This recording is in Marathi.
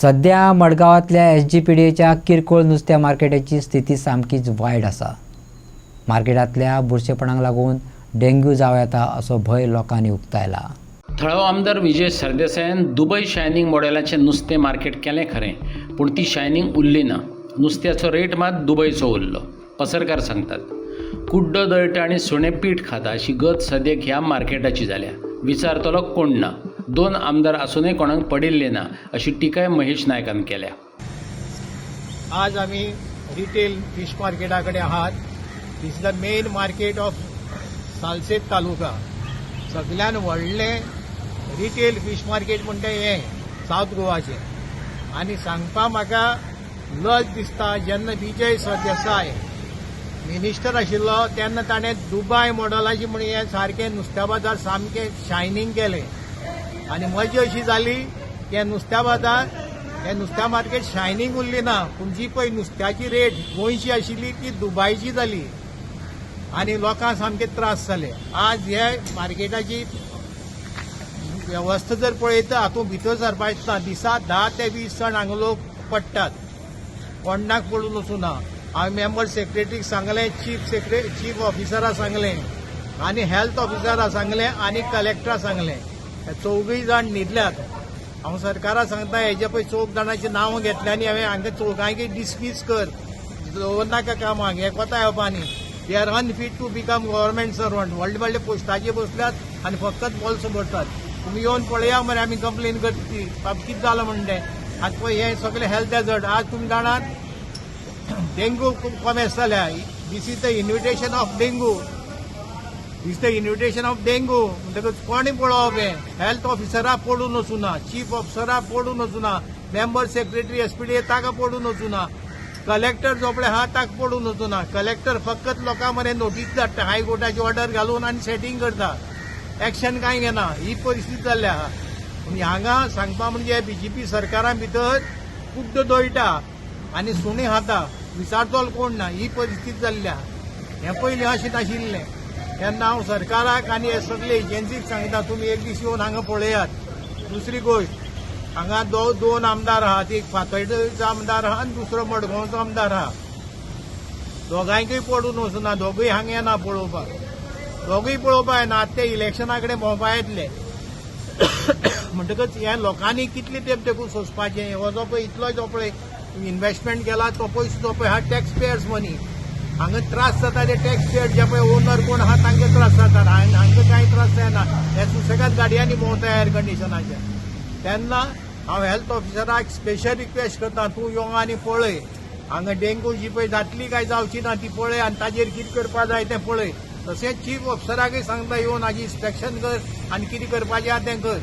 सध्या मडगांवांतल्या SGPDAच्या किरकोळ नुस्त्या मार्केटाची स्थिती सामकीच वायट आसा। मार्केटांतल्या बुरशेपणाक लागून डेंग्यू जावं येता असो भंय लोकांनी उक्तायला। थळावो आमदार विजय सरदेसायान दुबय शायनिंग मॉडेलाचें नुस्तें मार्केट केलें खरें, पूण ती शायनिंग उरली ना। नुस्त्याचो रेट मात दुबयचो उरलो। पसरकार सांगतात, कुड्डो दळटा आनी सुणें पीठ खाता अशी गत सद्याक ह्या मार्केटाची जाल्या। विचारतलो कोण ना। 2 आमदार आसूनय कोणाक पडिल्ले ना अशी टिकाय महेश नायकान केल्या। आज आम्ही रिटेल फिश मार्केटाकडे आहात। This is the main market of Salcete taluka. सगळ्यान व्हडलें रिटेल फिश मार्केट म्हणटा हें सावथ गोवाचें। आनी सांगपा म्हाका लज दिसता, जेन्ना विजय सरदेसाय मिनिस्टर आशिल्लो तेन्ना ताणें दुबय मॉडेलाची म्हण हें सारकें नुस्त्या बाजार सामकें शायनिंग केलें। आनी मजा अशी जाली की नुस्त्या बाजार हें नुस्त्या मार्केट शायनिंग उरली ना, पूण जी पळय नुस्त्याची रेट गोंयची आशिल्ली ती दुबयची जाली आनी लोकांक सामके त्रास जाले। आज हे मार्केटाची वेवस्था जर पळयता हातूंत भितर सरपा दिसता, दिसा 10 ते 20 जण हांगा लोक पडटात, कोणाक पडून वचूना। हांवें मेंबर सेक्रेटरीक सांगलें, चीफ ऑफिसराक सांगलें आनी हेल्थ ऑफिसराक सांगलें आनी कलेक्टराक सांगलें। हे 4गूय जाण न्हिदल्यात। हांव सरकाराक सांगता, हेजे पळय 4 जाणांची नांवां घेतल्या आनी हांवें हांगा 4गांयकय डिसमीस कर, दवरनाका कामाक, हे कोता येवपानी। They are unfit to become government servant. व्हडले व्हडले पोस्टाचेर बसल्यात आनी फकत बोल्स भरतात। तुमी येवन पळया मरे, आमी कंप्लेन करची बाबा कितें जालां म्हणून तें। आतां पळय हे सगळे हेल्थ हॅझर्ड। आज तुमी जाणात डेंगू कॉमेस जाल्या। This is the invitation of dengue. This the invitation of dengue म्हणटकच कोणी पळोवप हें? हेल्थ ऑफिसराक पडून वचूना, चीफ ऑफिसराक पडून वचूना, मेंबर सेक्रेटरी SPDA ताका पडून वचूना, कलेक्टर जो पळय आहा ताका पडून वचूना। कलेक्टर फकत लोकां मरे नोटीस धाडटा, हायकोर्टाची ऑर्डर घालून आनी सेटींग करता, एक्शन कांय घेना। ही परिस्थिती जाल्ली आहा। पूण हांगा सांगपा म्हणजे BJP सरकारा भितर कुड्ड दळटा आनी सुणीं खाता, विचारतलो कोण ना, ही परिस्थिती जाल्ली आहा। हें पयलीं अशें नाशिल्लें। तेन्ना हांव सरकाराक आनी हे सगळे एजन्सीक सांगता, तुमी एक दीस येवन हांगा पळयात। दुसरी गोश्ट, हांगा 2 आमदार आहात, एक फातर्डेचो आमदार आहा आनी दुसरो मडगांवचो आमदार आहा। दोगांयकय पडून वचूना, दोगूय हांगा येना पळोवपाक। दोगूय पळोवपाक येना, आतां ते इलेक्शना कडेन भोंवपा येतले। म्हणटकच हे लोकांनी कितले तेंप तेकून सोंसपाचें? हो जो पळय इतलो जो पळय इन्व्हेस्टमेंट केला तो पयसो जो पळय हा टॅक्स पेयर्स मनी। हांगा त्रास जाता ते टॅक्स पेयर जे पळय ओनर कोण आहा तांकां त्रास जातात, हांकां कांय त्रास जायना। हे सुसेगाद गाडयांनी भोंवता एअर कंडिशनाच्या। तेन्ना हांव हेल्थ ऑफिसराक स्पेशल रिक्वेस्ट करता, तूं यो आनी पळय हांगा डेंगू जी पळय जातली काय जावची ना ती पळय आनी ताजेर कितें करपा जाय तें पळय। तशेंच चीफ ऑफिसराकय सांगता, येवन हाजी इन्स्पेक्शन कर आनी कितें करपाचें आहा तें कर।